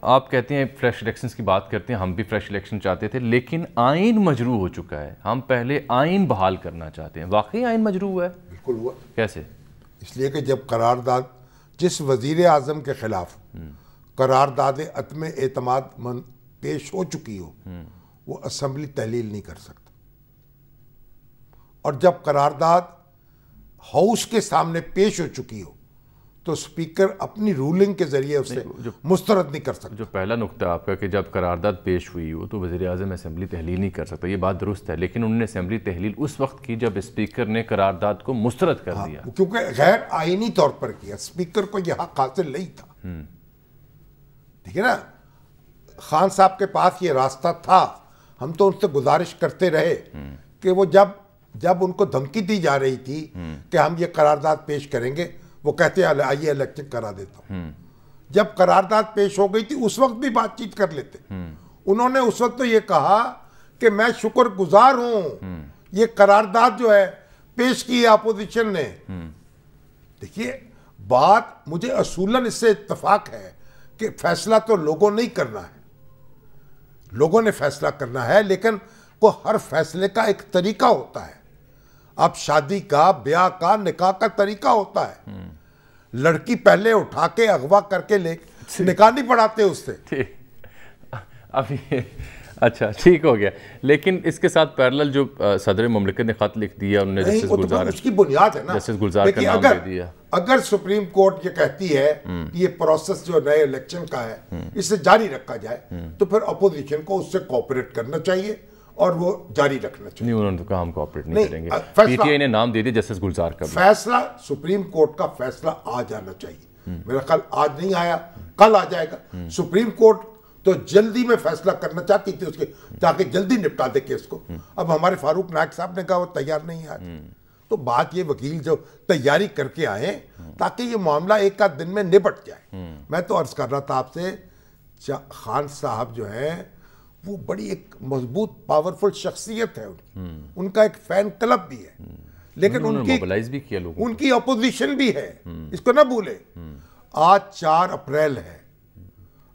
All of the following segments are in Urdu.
آپ کہتے ہیں فریش الیکشنز کی بات کرتے ہیں، ہم بھی فریش الیکشن چاہتے تھے، لیکن آئین مجروح ہو چکا ہے، ہم پہلے آئین بحال کرنا چاہتے ہیں. واقعی آئین مجروح ہوا ہے؟ بالکل ہوا. کیسے؟ اس لیے کہ جب قرارداد جس وزیر اعظم کے خلاف قرارداد عدم اعتماد پیش ہو چکی ہو وہ اسمبلی تحلیل نہیں کر سکتا، اور جب قرارداد ہاؤس کے سامنے پیش ہو چکی ہو تو اسپیکر اپنی رولنگ کے ذریعے اسے مسترد نہیں کر سکتا. جو پہلا نقطہ آپ کا کہ جب قرارداد پیش ہوئی ہو تو وزیر اعظم اسمبلی تحلیل نہیں کر سکتا، یہ بات درست ہے، لیکن انہوں نے اسمبلی تحلیل اس وقت کی جب اسپیکر نے قرارداد کو مسترد کر دیا. کیونکہ غیر آئینی طور پر کیا، اسپیکر کو یہ حق حاصل نہیں تھا. ٹھیک ہے نا، خان صاحب کے پاس یہ راستہ تھا، ہم تو ان سے گزارش کرتے رہے کہ وہ جب ان کو دھمکی دی جا رہی تھی کہ ہم یہ قرارداد پیش کریں گے، وہ کہتے ہیں آئیے الیکشن کرا دیتا ہوں. جب قرارداد پیش ہو گئی تھی اس وقت بھی بات چیت کر لیتے. انہوں نے اس وقت تو یہ کہا کہ میں شکر گزار ہوں یہ قرارداد جو ہے پیش کی اپوزیشن نے. دیکھیے بات مجھے اصولاً اس سے اتفاق ہے کہ فیصلہ تو لوگوں نے ہی کرنا ہے، لوگوں نے فیصلہ کرنا ہے، لیکن وہ ہر فیصلے کا ایک طریقہ ہوتا ہے. اب شادی کا، بیاہ کا، نکاح کا طریقہ ہوتا ہے. لڑکی پہلے اٹھا کے اغوا کر کے لے نکاح نہیں پڑھاتے اس سے. اب اچھا ٹھیک ہو گیا، لیکن اس کے ساتھ پیرلل جو صدر مملکت نے خط لکھ دیا، انہوں نے جسٹس گلزار، اس کی بنیاد ہے نا، جسٹس گلزار کا نام دے دیا. اگر سپریم کورٹ یہ کہتی ہے کہ یہ پروسیس جو نئے الیکشن کا ہے اسے جاری رکھا جائے تو پھر اپوزیشن کو اس سے کوآپریٹ کرنا چاہیے اور وہ جاری رکھنا چاہیے. نہیں، انہوں نے تو کہا ہم کوآپریٹ نہیں کریں گے. پی ٹی آئی نے نام دے دیا جسٹس گلزار کا. فیصلہ سپریم کورٹ کا فیصلہ آ جانا چاہیے. میرا خیال آج نہیں آیا، کل آ جائے گا. سپریم کورٹ تو جلدی میں فیصلہ کرنا چاہتی تھی اس کے، تاکہ جلدی نپٹا دے کیس کو. اب ہمارے فاروق نائک صاحب نے کہا وہ تیار نہیں آئے، تو بات یہ وکیل جو تیاری کر کے آئیں تاکہ یہ معاملہ ایک آدھ دن میں نپٹ جائے. میں تو عرض کر رہا تھا آپ سے، خان صاحب جو ہیں وہ بڑی ایک مضبوط پاورفل شخصیت ہے، ان کا ایک فین کلب بھی ہے، لیکن ان کی اپوزیشن بھی ہے، اس کو نہ بھولے. آج 4 اپریل ہے،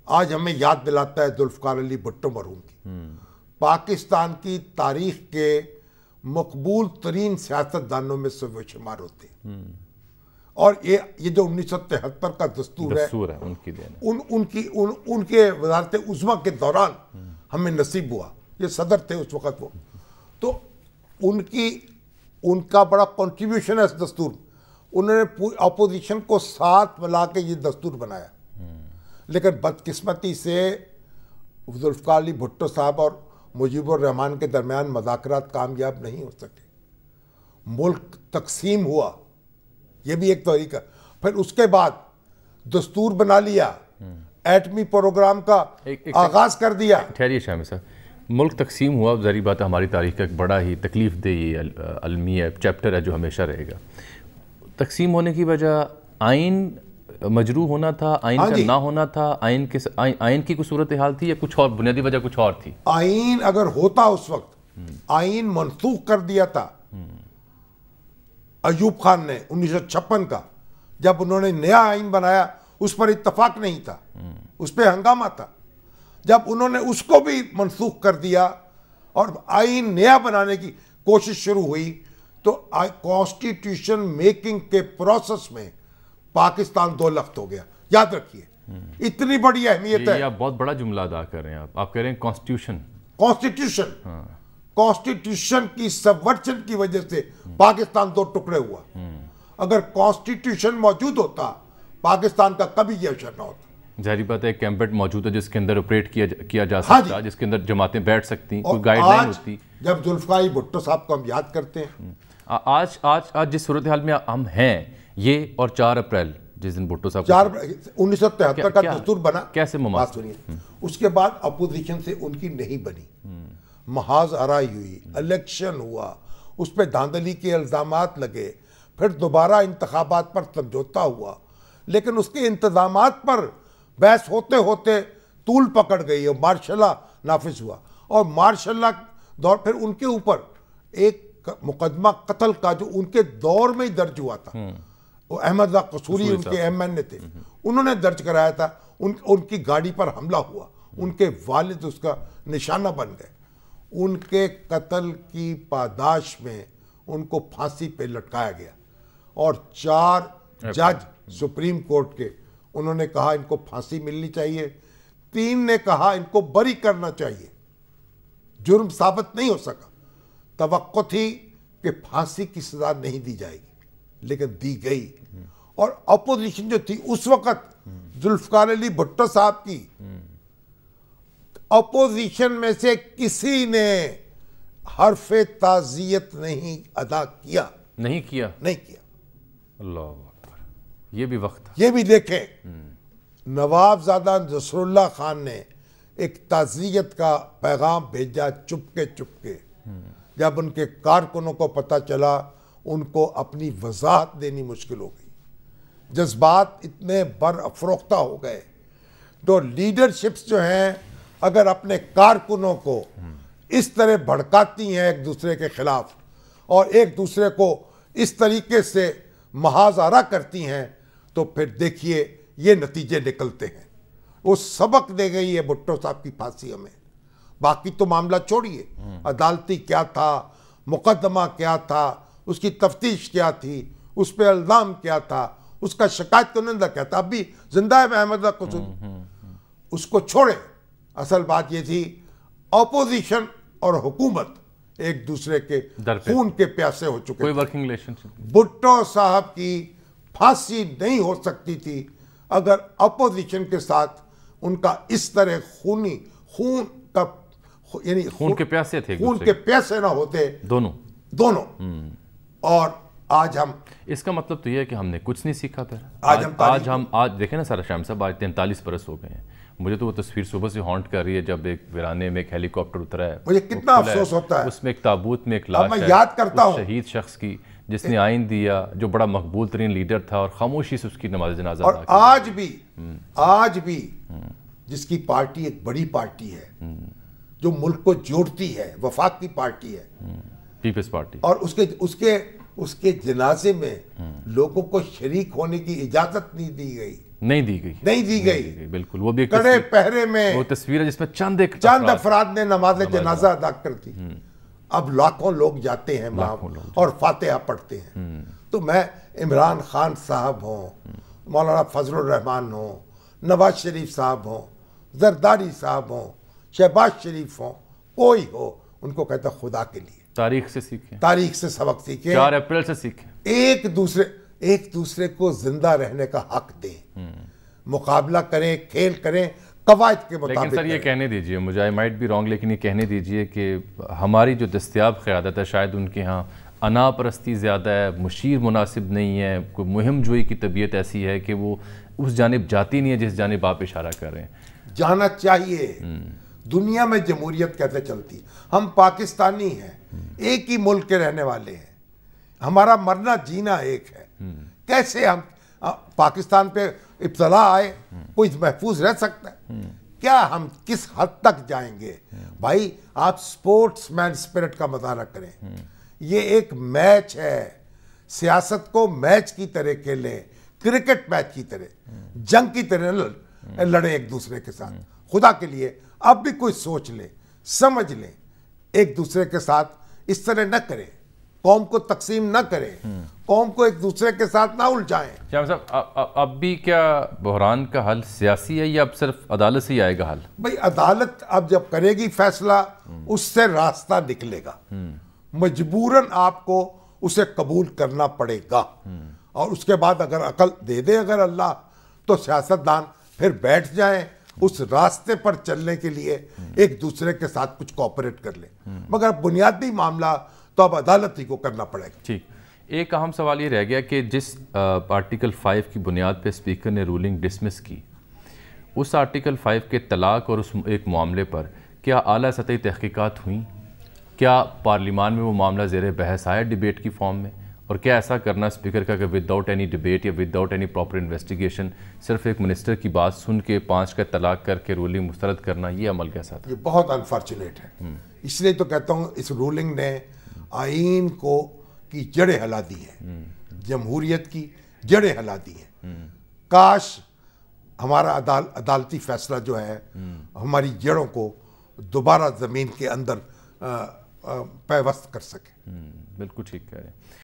آج ہمیں یاد دلاتا ہے ذوالفقار علی بھٹو مرحوم کی. پاکستان کی تاریخ کے مقبول ترین سیاستدانوں میں سے وہ شمار ہوتے ہیں، اور یہ جو 1973 کا دستور ہے ان کے وزارت عظمیٰ کے دوران ہمیں نصیب ہوا. یہ صدر تھے اس وقت وہ، تو ان کا بڑا کنٹریبیوشن ہے اس دستور. انہوں نے اپوزیشن کو ساتھ ملا کے یہ دستور بنایا، لیکن بدقسمتی سے ذوالفقار علی بھٹو صاحب اور مجیب الرحمان کے درمیان مذاکرات کامیاب نہیں ہو سکے. ملک تقسیم ہوا، یہ بھی ایک طریقہ. پھر اس کے بعد دستور بنا لیا، ایٹمی پروگرام کا آغاز کر دیا. ٹھہریے شامی صاحب، ملک تقسیم ہوا، ظاہری بات ہے ہماری تاریخ کا ایک بڑا ہی تکلیف دہ المیہ چیپٹر ہے جو ہمیشہ رہے گا. تقسیم ہونے کی وجہ آئین مجروح ہونا تھا، آئین کا نہ ہونا تھا، آئین کی کوئی صورتحال تھی یا کچھ اور بنیادی وجہ کچھ اور تھی؟ آئین اگر ہوتا اس وقت، آئین منسوخ کر دیا تھا ایوب خان نے 1956 کا، جب انہوں نے نیا آئین بنایا اس پر اتفاق نہیں تھا، اس پہ ہنگامہ تھا. جب انہوں نے اس کو بھی منسوخ کر دیا اور آئین نیا بنانے کی کوشش شروع ہوئی تو کانسٹیٹیوشن میکنگ کے پروسیس میں پاکستان 2 لخت ہو گیا. یاد رکھیے اتنی بڑی اہمیت ہے. یہ آپ بہت بڑا جملہ ادا کر رہے ہیں. آپ کہہ رہے ہیں کانسٹیٹیوشن کی سبورشن کی وجہ سے پاکستان 2 ٹکڑے ہوا. اگر کانسٹیٹیوشن موجود ہوتا پاکستان کا کبھی یہ اشر نہ ہوتا. ظاہری بات ہے کیمپٹ موجود ہے جس کے اندر آپریٹ کیا جا سکتا، جس کے اندر جماعتیں بیٹھ سکتی، کوئی گائیڈ لائن ہوتی. جب ذوالفقار علی بھٹو صاحب کو ہم یاد کرتے ہیں، آج جس صورتحال میں ہم ہیں، یہ اور 4 اپریل جس دن بھٹو صاحب 1973 کا دستور بنا، کیسے مماثل؟ اس کے بعد اپوزیشن سے ان کی نہیں بنی، محاذ آرائی ہوئی، الیکشن ہوا، اس پہ دھاندلی کے الزامات لگے، پھر دوبارہ انتخابات پر سمجھوتا ہوا، لیکن اس کے انتظامات پر بحث ہوتے ہوتے طول پکڑ گئی اور مارشاء اللہ نافذ ہوا. اور مارشاء اللہ دور پھر ان کے اوپر ایک مقدمہ قتل کا جو ان کے دور میں ہی درج ہوا تھا، وہ احمد اللہ قصوری ان کے ایم این اے تھے, انہوں نے درج کرایا تھا. ان کی گاڑی پر حملہ ہوا, ان کے والد اس کا نشانہ بن گئے. ان کے قتل کی پاداش میں ان کو پھانسی پہ لٹکایا گیا, اور 4 جج سپریم کورٹ کے انہوں نے کہا ان کو پھانسی ملنی چاہیے, 3 نے کہا ان کو بری کرنا چاہیے. جرم ثابت نہیں ہو سکا, توقع تھی کہ پھانسی کی سزا نہیں دی جائے گی, لیکن دی گئی. اور اپوزیشن جو تھی اس وقت ذوالفقار علی بھٹو صاحب کی, اپوزیشن میں سے کسی نے حرف تعزیت نہیں ادا کیا. نہیں کیا. اللہ اکبر, یہ بھی وقت تھا. یہ بھی دیکھیں, نواب زادہ نصر اللہ خان نے ایک تعزیت کا پیغام بھیجا چپکے چپکے. جب ان کے کارکنوں کو پتہ چلا, ان کو اپنی وضاحت دینی مشکل ہو گئی. جذبات اتنے برافروختہ ہو گئے. تو لیڈرشپس جو ہیں اگر اپنے کارکنوں کو اس طرح بھڑکاتی ہیں ایک دوسرے کے خلاف, اور ایک دوسرے کو اس طریقے سے محاذارہ کرتی ہیں, تو پھر دیکھیے یہ نتیجے نکلتے ہیں. وہ سبق دے گئی ہے بھٹو صاحب کی پھانسی ہمیں. باقی تو معاملہ چھوڑیے, عدالتی کیا تھا, مقدمہ کیا تھا, اس کی تفتیش کیا تھی, اس پہ الزام کیا تھا, اس کا شکایت کنندہ کیا تھا. اب بھی زندہ ہے احمد اللہ قصوری, اس کو چھوڑے. اصل بات یہ تھی اپوزیشن اور حکومت ایک دوسرے کے خون کے پیاسے ہو چکے. کوئی ورکنگ ریلیشن. بھٹو صاحب کی پھانسی نہیں ہو سکتی تھی اگر اپوزیشن کے ساتھ ان کا اس طرح خون کے پیاسے تھے, خون کے پیاسے نہ ہوتے دونوں. اور آج ہم, اس کا مطلب تو یہ ہے کہ ہم نے کچھ نہیں سیکھا. پھر آج دیکھیں نا سارا شام صاحب, آج 43 برس ہو گئے ہیں. مجھے تو وہ تصویر صبح سے ہانٹ کر رہی ہے جب ایک ویرانے میں ایک ہیلی کاپٹر اترا ہے. مجھے کتنا افسوس ہوتا ہے, اس میں ایک تابوت میں ایک لاش ہے, میں یاد کرتا ہوں شہید شخص کی جس نے آئین دیا, جو بڑا مقبول ترین لیڈر تھا, اور خاموشی سے اس کی نماز جنازہ. اور آج بھی جس کی پارٹی ایک بڑی پارٹی ہے جو ملک کو جوڑتی ہے, وفاق کی پارٹی ہے, پیپلز پارٹی, اور اس کے جنازے میں لوگوں کو شریک ہونے کی اجازت نہیں دی گئی. بالکل, وہ بھی کڑے پہرے میں وہ تصویر ہے جس میں چند افراد نے نماز جنازہ ادا کر دی. اب لاکھوں لوگ جاتے ہیں وہاں اور فاتحہ پڑھتے ہیں. تو میں عمران خان صاحب ہوں, مولانا فضل الرحمان ہوں, نواز شریف صاحب ہوں, زرداری صاحب ہوں, شہباز شریف ہوں, کوئی ہو, ان کو کہتا خدا کے لیے تاریخ سے سیکھیں, تاریخ سے سبق سیکھیں, 4 اپریل سے سیکھیں, ایک دوسرے کو زندہ رہنے کا حق دیں, مقابلہ کریں, کھیل کریں قواعد کے مطابق. لیکن سر یہ کہنے دیجئے, مجھے آئی مائٹ بی رانگ, لیکن یہ کہنے دیجئے کہ ہماری جو دستیاب قیادت ہے شاید ان کے ہاں انا پرستی زیادہ ہے, مشیر مناسب نہیں ہے, کوئی مہم جوئی کی طبیعت ایسی ہے کہ وہ اس جانب جاتی نہیں ہے جس جانب آپ اشارہ کر رہے ہیں. جانا چاہیے. دنیا میں جمہوریت کیسے چلتی؟ ہم پاکستانی ہیں, ایک ہی ملک کے رہنے والے ہیں, ہمارا مرنا جینا ایک ہے. کیسے ہم پاکستان پہ ابتلا آئے, کوئی محفوظ رہ سکتا ہے کیا؟ ہم کس حد تک جائیں گے؟ بھائی آپ سپورٹس مین سپرٹ کا مظاہرہ کریں. یہ ایک میچ ہے, سیاست کو میچ کی طرح کھیلیں, کرکٹ میچ کی طرح, جنگ کی طرح لڑیں ایک دوسرے کے ساتھ. خدا کے لیے اب بھی کوئی سوچ لیں, سمجھ لیں, ایک دوسرے کے ساتھ اس طرح نہ کریں, قوم کو تقسیم نہ کریں, قوم کو ایک دوسرے کے ساتھ نہ الجھائیں. شاہ صاحب, اب بھی کیا بحران کا حل سیاسی ہے یا اب صرف عدالت سے ہی آئے گا حل؟ بھئی عدالت اب جب کرے گی فیصلہ, اس سے راستہ نکلے گا. مجبوراً آپ کو اسے قبول کرنا پڑے گا, اور اس کے بعد اگر عقل دے دے اگر اللہ, تو سیاستدان پھر بیٹھ جائیں اس راستے پر چلنے کے لیے, ایک دوسرے کے ساتھ کچھ کوآپریٹ کر لیں. مگر بنیادی معاملہ تو اب عدالت ہی کو کرنا پڑے گا. ٹھیک. ایک اہم سوال یہ رہ گیا کہ جس آرٹیکل 5 کی بنیاد پہ اسپیکر نے رولنگ ڈسمس کی, اس آرٹیکل 5 کے طلاق اور اس ایک معاملے پر کیا اعلیٰ سطحی تحقیقات ہوئیں؟ کیا پارلیمان میں وہ معاملہ زیر بحث آیا ڈیبیٹ کی فارم میں؟ اور کیا ایسا کرنا اسپیکر کا کہ وداؤٹ اینی ڈیبیٹ یا وداؤٹ اینی پراپر انویسٹیگیشن صرف ایک منسٹر کی بات سن کے 5 کا طلاق کر کے رولنگ مسترد کرنا, یہ عمل کیسا تھا؟ یہ بہت انفارچونیٹ ہے. اس لیے تو کہتا ہوں اس رولنگ نے آئین کو کی جڑیں ہلا دی ہیں, جمہوریت کی, جڑیں ہلا دی ہیں. کاش ہمارا عدالتی فیصلہ جو ہے ہماری جڑوں کو دوبارہ زمین کے اندر پیوست کر سکے. بالکل ٹھیک کہہ رہے ہیں.